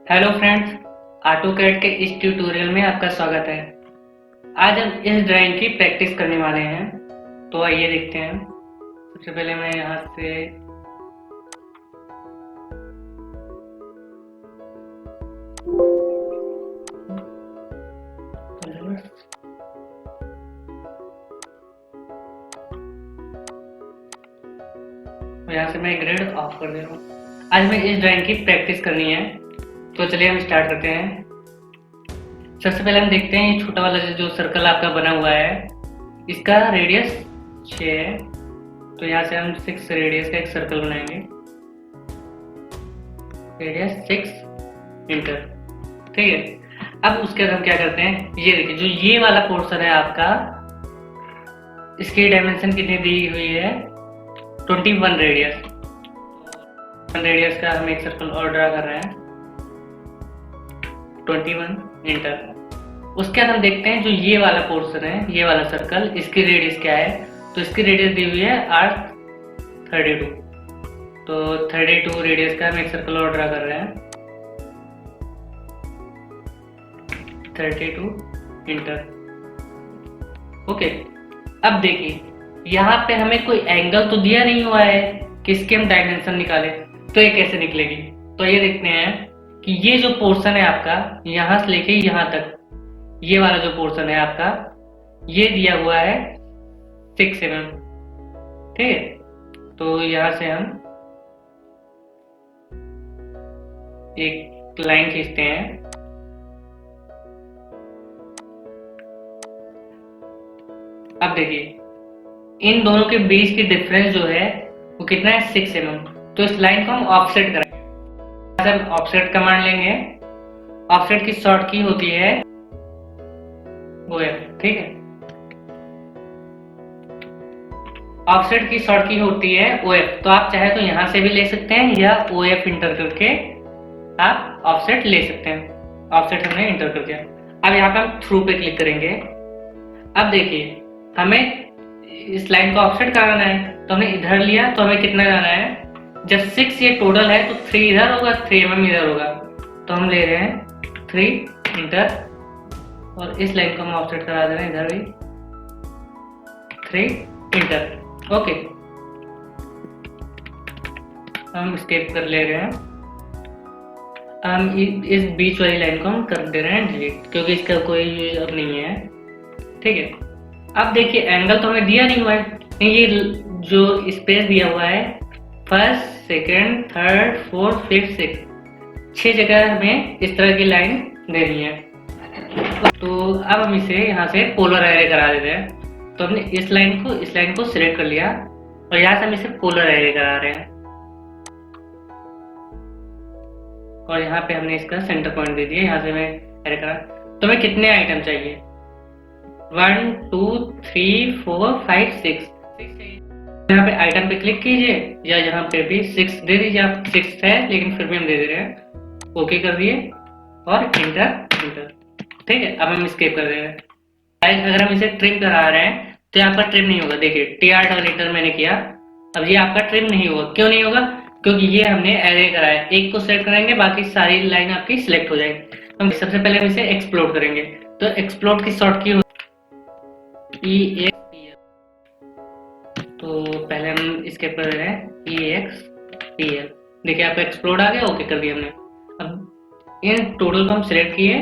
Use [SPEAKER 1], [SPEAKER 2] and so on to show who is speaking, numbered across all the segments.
[SPEAKER 1] Hello friends, AutoCAD के इस tutorial में आपका स्वागत है। आज हम इस ड्राइंग की प्रैक्टिस करने वाले हैं, तो आइए देखते हैं। सबसे पहले मैं यहाँ से मैं ग्रेड ऑफ कर दे रहा हूँ। आज मैं इस ड्राइंग की प्रैक्टिस करनी है, तो चलिए हम स्टार्ट करते हैं। सबसे पहले हम देखते हैं ये छोटा वाला जो सर्कल आपका बना हुआ है, इसका रेडियस 6 है। तो यहाँ से हम 6 रेडियस का एक सर्कल बनाएंगे। रेडियस 6 इंटर, ठीक है। अब उसके बाद हम क्या करते हैं, ये देखिए जो ये वाला पोर्शन है आपका, इसकी डायमेंशन कितनी दी हुई है, 21 रेडियस। का हम एक सर्कल और ड्रा कर रहे हैं, 21 इंटर। उसके बाद हम देखते हैं जो ये वाला पोर्शन है, ये वाला सर्कल, इसकी रेडियस क्या है। तो इसकी रेडियस दी हुई है 32। तो 32 रेडियस का हम एक सर्कल और ड्रा कर रहे हैं, 32 इंटर। ओके, अब देखिए यहाँ पे हमें कोई एंगल तो दिया नहीं हुआ है कि इसके हम डायमेंशन निकालें, तो ये कैसे निकलेगी। तो ये देखते हैं कि ये जो पोर्शन है आपका, यहाँ से लेके यहाँ तक, ये वाला जो पोर्शन है आपका, ये दिया हुआ है 6 mm, ठीक है। तो यहाँ से हम एक लाइन खींचते हैं। अब देखिए इन दोनों के बीच की डिफरेंस जो है वो कितना है, 6 mm। तो इस लाइन को हम ऑफसेट करेंगे। हम ऑफसेट कमांड लेंगे। ऑफसेट की शॉर्ट की होती है OF, ठीक है। ऑफसेट की शॉर्ट की होती है OF। तो आप चाहे तो यहां से भी ले सकते हैं या OF इंटर करके आप ऑफसेट ले सकते हैं। ऑफसेट हमने इंटर कर दिया। अब यहाँ पे हम थ्रू पे क्लिक करेंगे। अब देखिए हमें इस लाइन को ऑफसेट कराना है, तो हमने इधर लिया, तो हमें कितना जाना है, जब 6 ये टोटल है तो 3 इधर होगा, 3 mm इधर होगा। तो हम ले रहे हैं 3 इंटर, और इस लाइन को हम ऑफसेट करा दे रहे हैं इधर भी, 3 इंटर। ओके, हम स्केप कर ले रहे हैं। हम इस बीच वाली लाइन को हम कर दे रहे हैं डिलीट, क्योंकि इसका कोई यूज अब नहीं है, ठीक है। अब देखिए एंगल तो हमें दिया नहीं हुआ है, ये जो स्पेस दिया हुआ है, first, second, third, fourth, fifth, six, 6 जगह हमें इस तरह की लाइन देनी है। तो अब हम इसे यहाँ से पोलर एरे करा देते हैं। तो हमने इस लाइन को सिलेक्ट कर लिया, और यहाँ से हम इसे पोलर एरे करा रहे हैं, और यहाँ पे हमने इसका सेंटर पॉइंट दे दिया। यहाँ से मैं एरे करा। तो हमें कितने आइटम चाहिए, 1 2 3 4 5 6। यहाँ पे आइटम पे क्लिक कीजिए, या यहाँ पे भी 6 दे दीजिए। आप 6 है लेकिन फिर भी हम दे दे रहे हैं। ओके कर दिए और इंटर, ठीक है। अब हम स्केप कर दे रहे हैं। अगर हम इसे ट्रिम करा रहे हैं तो आपका ट्रिम नहीं होगा। देखिए TR और इंटर मैंने किया, अब ये आपका ट्रिम नहीं होगा। क्यों नहीं होगा, क्योंकि ये हमने एरे करा है। एक को सिलेक्ट करेंगे, बाकी सारी लाइन आपकी सिलेक्ट हो जाएगी। हम सबसे पहले हम इसे एक्सप्लोड करेंगे। तो एक्सप्लोड की शॉर्ट की EXPL। तो पहले हम इसके पर है EXPL। देखिए आपका एक्सप्लोड आ गया। ओके कर दिया हमने। अब इन टोटल को हम सिलेक्ट किए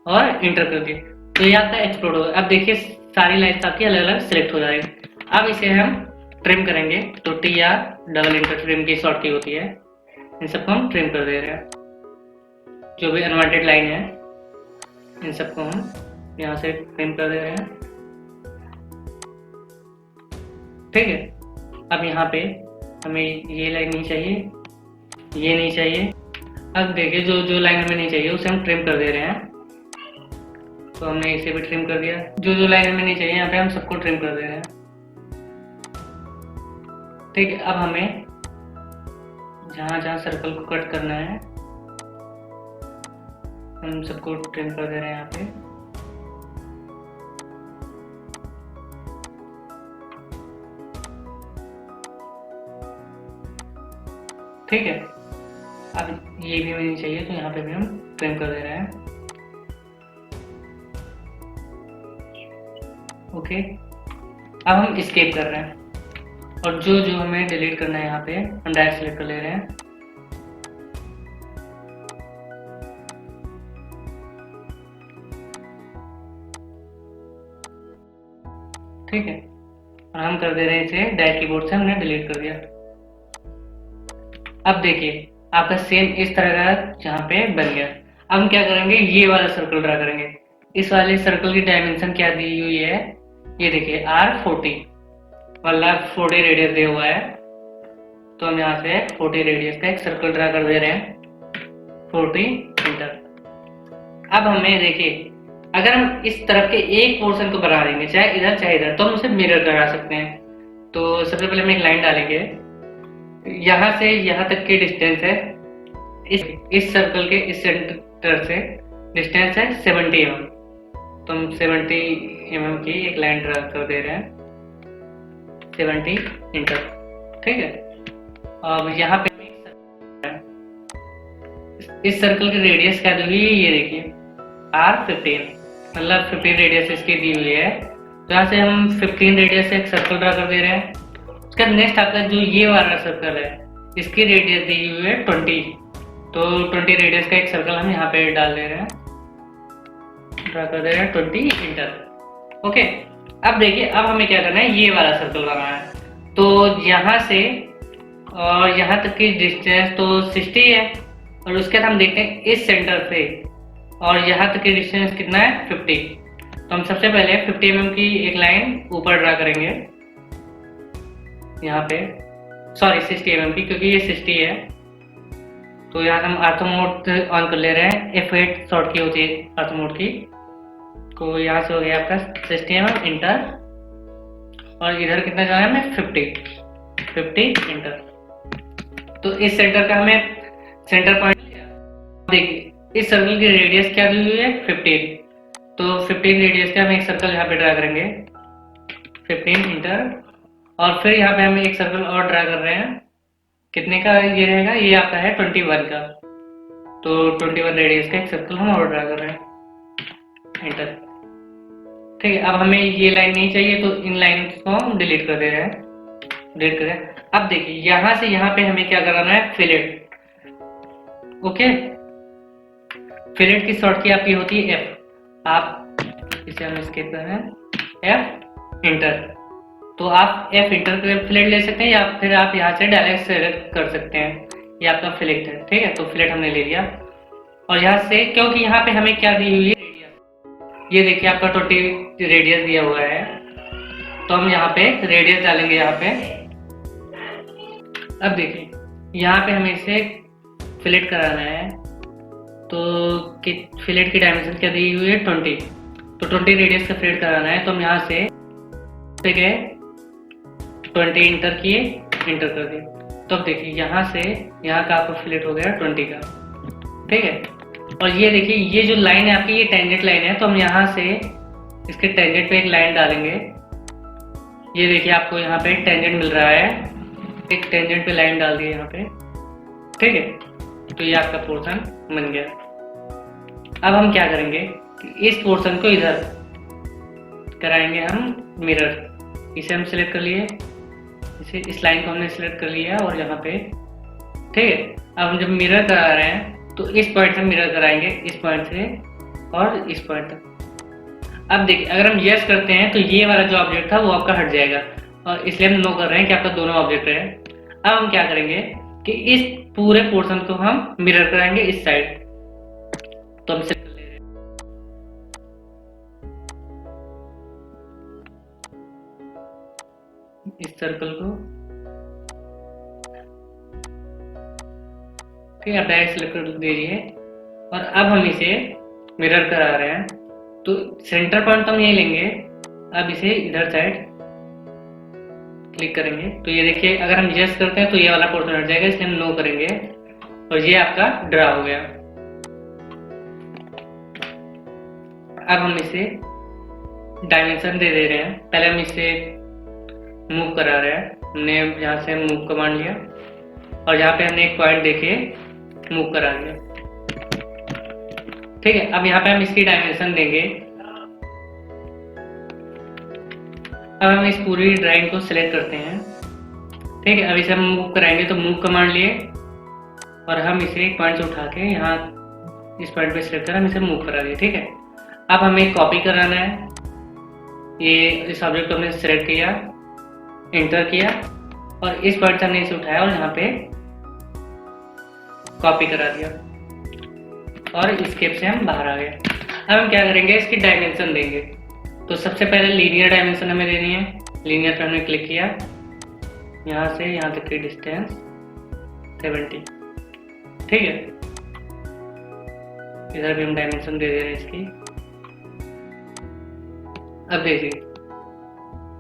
[SPEAKER 1] और इंटर कर दिए, तो ये आपका एक्सप्लोड होगा। अब देखिए सारी लाइन्स आपकी अलग अलग सिलेक्ट हो जाएगी। अब इसे हम ट्रिम करेंगे, तो TR डबल इंटर ट्रिम की शॉर्ट की होती है। इन सबको हम ट्रिम कर दे रहे हैं। जो भी अनवांटेड लाइन है इन सबको हम यहाँ से ट्रिम कर दे रहे हैं, ठीक है। अब यहाँ पे हमें ये लाइन नहीं चाहिए, ये नहीं चाहिए। अब देखिए जो लाइन हमें नहीं चाहिए उसे हम ट्रिम कर दे रहे हैं। तो हमने इसे भी ट्रिम कर दिया। जो लाइन हमें नहीं चाहिए यहाँ पे हम सबको ट्रिम कर दे रहे हैं, ठीक है। अब हमें जहाँ जहाँ सर्कल को कट करना है हम सबको ट्रिम कर दे रहे हैं यहाँ पे, ठीक है। अब ये भी हमें नहीं चाहिए, तो यहाँ पे भी हम ट्रिम कर दे रहे हैं। ओके, अब हम एस्केप कर रहे हैं और जो जो हमें डिलीट करना है यहाँ पे हम डायरेक्ट सेलेक्ट कर ले रहे हैं। ठीक है, और हम कर दे रहे हैं इसे डायरेक्ट कीबोर्ड से, हमने डिलीट कर दिया। अब देखिए आपका सेम इस तरह का यहाँ पे बन गया। अब हम क्या करेंगे, ये वाला सर्कल ड्रा करेंगे। इस वाले सर्कल की डायमेंशन क्या दी हुई है, ये देखिए R40, मतलब 40 रेडियस दिया हुआ है। तो हम यहाँ से 40 रेडियस का एक सर्कल ड्रा कर दे रहे हैं, 40 इंटर। अब हमें देखिए अगर हम इस तरफ के एक पोर्शन को बना देंगे, चाहे इधर चाहे इधर, तो हम उसे मिरर करा सकते हैं। तो सबसे पहले हम एक लाइन डालेंगे, यहाँ से यहाँ तक की डिस्टेंस है, इस सर्कल के इस सेंटर से डिस्टेंस है 70 mm। तो हम 70 mm की एक लाइन ड्रा कर दे रहे हैं, 70 इंटर। ठीक है, अब यहाँ पे इस सर्कल की रेडियस क्या दी हुई है, ये देखिए R15, मतलब 15 रेडियस इसकी दी हुई है। तो यहाँ से हम 15 रेडियस से एक सर्कल ड्रा कर दे रहे हैं। उसका नेक्स्ट आपका जो ये वाला सर्कल है, इसकी रेडियस दी हुई है 20, तो 20 रेडियस का एक सर्कल हम यहाँ पे डाल दे रहे हैं, ड्रा कर दे रहे हैं 20 इंटर। ओके, अब देखिए अब हमें क्या करना है, ये वाला सर्कल बनाना है। तो यहाँ से और यहाँ तक की डिस्टेंस तो 60 है, और उसके बाद हम देखते हैं इस सेंटर से और यहाँ तक की डिस्टेंस कितना है, 50। तो हम सबसे पहले 50 mm की एक लाइन ऊपर ड्रा करेंगे यहाँ पे, सॉरी 60 mm की, क्योंकि ये 60 है। तो यहाँ हम ऑर्थो मोड ऑन कर ले रहे हैं, F8 शॉर्ट की होती है ऑर्थो मोड की। तो यहाँ से हो गया आपका 60 mm इंटर, और इधर कितना जाना है हमें, 50 इंटर। तो इस सेंटर का हमें सेंटर पॉइंट देखिए, इस सर्कल की रेडियस क्या दी हुई है, 15। तो 15 रेडियस का हम एक सर्कल यहाँ पे ड्रा करेंगे, 15 इंटर। और फिर यहाँ पे हम एक सर्कल और ड्रा कर रहे हैं, कितने का ये रहेगा, ये आपका है 21 का। तो 21 रेडियस का एक सर्कल हम और ड्रा कर रहे हैं, इंटर। ठीक है, अब हमें ये लाइन नहीं चाहिए, तो इन लाइन को हम डिलीट कर दे रहे हैं, डिलीट कर रहे हैं। अब देखिए यहाँ से यहाँ पे हमें क्या कराना है, फिलेट। ओके, फिलेट की शॉर्ट की आपकी होती है F, आप इसे हम स्केप कर रहे हैं, F इंटर। तो आप F इंटर कर फिलेट ले सकते हैं, या फिर आप यहाँ से डायरेक्ट सेलेक्ट कर सकते हैं, ये आपका फिलेट है। ठीक है, तो फिलेट हमने ले लिया, और यहाँ से क्योंकि यहाँ पे हमें क्या दी हुई है, ये देखिए आपका 20 रेडियस दिया हुआ है, तो हम यहाँ पे रेडियस डालेंगे यहाँ पे। अब देखिए यहाँ पे हमें इसे फिलेट कराना है, तो फिलेट की डायमेंशन क्या दी हुई है, 20। तो 20 रेडियस का फिलेट कराना है, तो हम यहाँ से गए 20 इंटर किए, इंटर कर दिए। तो अब देखिए यहाँ से यहाँ का आपका फिलेट हो गया 20 का। ठीक है, और ये देखिए ये जो लाइन है आपकी, ये टेंजेंट लाइन है, तो हम यहाँ से इसके टेंजेंट पे एक लाइन डालेंगे। ये देखिए आपको यहाँ पे एक टेंजेंट मिल रहा है, एक टेंजेंट पे लाइन डाल दी यहाँ पे। ठीक है, तो ये आपका पोर्शन बन गया। अब हम क्या करेंगे कि इस पोर्शन को इधर कराएंगे हम मिरर। इसे हम सिलेक्ट कर लिए, इसे इस लाइन को हमने सिलेक्ट कर लिया, और यहाँ पे ठीक है। अब हम जब मिरर करा रहे हैं तो इस पॉइंट से मिरर कराएंगे, इस पॉइंट से और इस पॉइंट तक। अब देखिए अगर हम यस करते हैं तो ये वाला जो ऑब्जेक्ट था वो आपका हट जाएगा, और इसलिए हम नो कर रहे हैं कि आपका दोनों ऑब्जेक्ट है। अब हम क्या करेंगे कि इस पूरे पोर्शन को हम मिरर कराएंगे इस साइड। तो हम सिलेक्ट कर ले रहे हैं इस सर्कल को, ठीक है, डायरेक्ट सिलेक्ट कर दीजिए, और अब हम इसे मिरर करा रहे हैं। तो सेंटर पॉइंट तो हम यही लेंगे, अब इसे इधर साइड क्लिक करेंगे। तो ये देखिए अगर हम यस करते हैं तो ये वाला पोर्शन हट जाएगा, इसलिए हम नो करेंगे, और ये आपका ड्रा हो गया। अब हम इसे डायमेंशन दे दे रहे हैं। पहले हम इसे मूव करा रहे हैं, हमने यहाँ से मूव कमांड लिया, और यहाँ पे हमने एक पॉइंट देके मूव करा दिया। ठीक है, अब यहाँ पे हम इसकी डायमेंशन देंगे। अब हम इस पूरी ड्राइंग को सिलेक्ट करते हैं। ठीक है, अब इसे हम मूव कराएंगे तो मूव कमांड लिए और हम इसे एक पॉइंट से उठा के यहाँ इस पॉइंट पे सिलेक्ट कर हम इसे मूव करा दिए। ठीक है, अब हमें कॉपी कराना है। ये इस ऑब्जेक्ट को हमने सिलेक्ट किया, एंटर किया और इस पॉइंट से हमने इसे उठाया और यहाँ पे कॉपी करा दिया और एस्केप से हम बाहर आ गए। अब हम क्या करेंगे, इसकी डायमेंशन देंगे। तो सबसे पहले लीनियर डायमेंशन हमें देनी है। लीनियर पर हमने क्लिक किया, यहाँ से यहाँ तक की डिस्टेंस 70। ठीक है, इधर भी हम डायमेंशन दे रहे हैं इसकी। अब देखिए,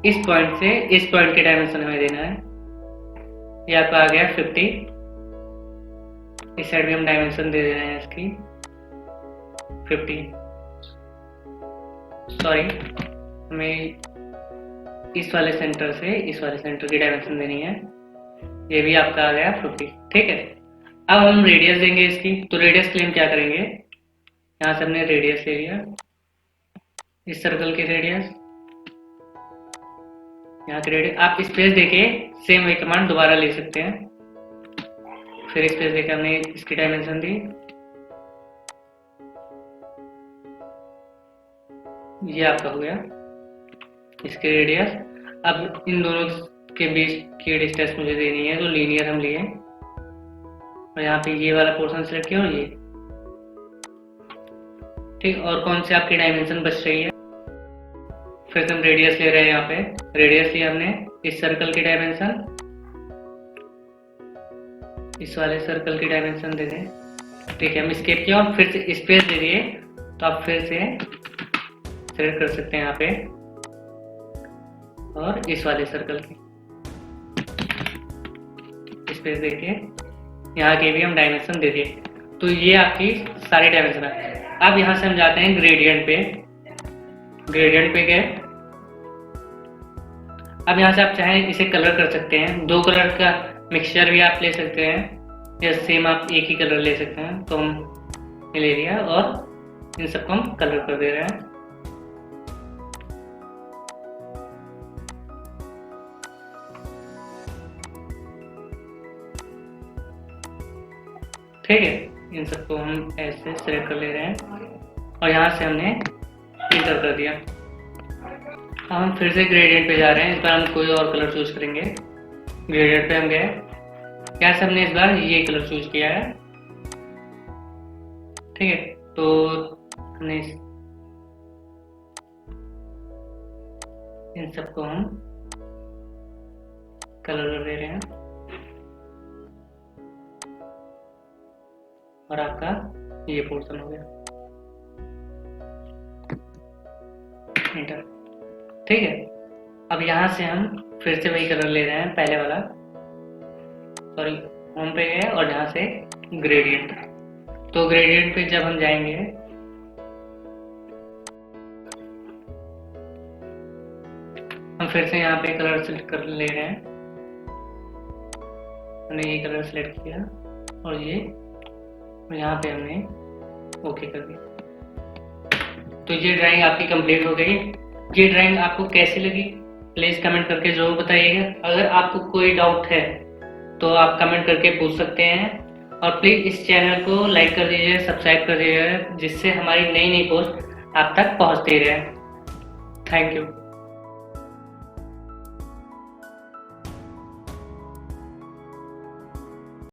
[SPEAKER 1] इस पॉइंट से इस पॉइंट के डायमेंशन हमें देना है। ये आपका आ गया 50। इस साइड भी हम डायमेंशन दे रहे हैं इसकी 50। सॉरी, हमें इस वाले सेंटर से इस वाले सेंटर की डायमेंशन देनी है। ये भी आपका आ गया 50। ठीक है, अब हम रेडियस देंगे इसकी। तो रेडियस के लिए हम क्या करेंगे, यहाँ से हमने रेडियस ले लिया, इस सर्कल की रेडियस, यहाँ की रेडियस। आप स्पेस देके सेम वही कमांड दोबारा ले सकते हैं। फिर स्पेस देके हमने इसकी डायमेंशन दी, ये आपका हो गया इसकी रेडियस। अब इन दोनों के बीच की डिस्टेंस मुझे देनी है, तो लीनियर हम लिए और यहाँ पे ये वाला पोर्शन सेलेक्ट किया और ये। ठीक, और कौन से आपकी डायमेंशन बच रही है, फिर से हम रेडियस ले रहे हैं। यहाँ पे रेडियस लिया हमने, इस सर्कल की डायमेंशन, इस वाले सर्कल की डायमेंशन दे दें। ठीक है, हम एस्केप किया और फिर से स्पेस दे दिए, तो आप फिर से सेलेक्ट कर सकते हैं यहाँ पे और इस वाले सर्कल की स्पेस देके यहाँ के भी हम डायमेंशन दे दिए। तो ये आपकी सारी डायमेंशन है। अब यहाँ से हम जाते हैं ग्रेडियंट पे। ग्रेडियंट पे गए, अब यहाँ से आप चाहें इसे कलर कर सकते हैं। 2 कलर का मिक्सचर भी आप ले सकते हैं या सेम आप एक ही कलर ले सकते हैं। तो हम ले लिया और इन सबको हम कलर कर दे रहे हैं। ठीक है, इन सबको हम ऐसे सेलेक्ट कर ले रहे हैं और यहाँ से हमने इंटर कर दिया। अब हम फिर से ग्रेडियंट पे जा रहे हैं। इस बार हम कोई और कलर चूज करेंगे। ग्रेडियंट पे हम गए, क्या हमने इस बार ये कलर चूज किया है। ठीक है, तो हमने इन सबको हम कलर कर दे रहे हैं और आपका ये पोर्शन हो गया। इंटर। ठीक है, अब यहाँ से हम फिर से वही कलर ले रहे हैं, पहले वाला। सॉरी, होम पे गए और यहाँ से ग्रेडियंट। तो ग्रेडियंट पे जब हम जाएंगे, हम फिर से यहाँ पे कलर सेलेक्ट कर ले रहे हैं। हमने ये कलर सेलेक्ट किया और ये यहाँ पे हमने ओके कर दिया। तो ये ड्राइंग आपकी कंप्लीट हो गई। ये ड्राइंग आपको कैसी लगी प्लीज़ कमेंट करके जरूर बताइएगा। अगर आपको कोई डाउट है तो आप कमेंट करके पूछ सकते हैं और प्लीज़ इस चैनल को लाइक कर दीजिए, सब्सक्राइब कर दीजिए, जिससे हमारी नई नई पोस्ट आप तक पहुंचती रहे। Thank you.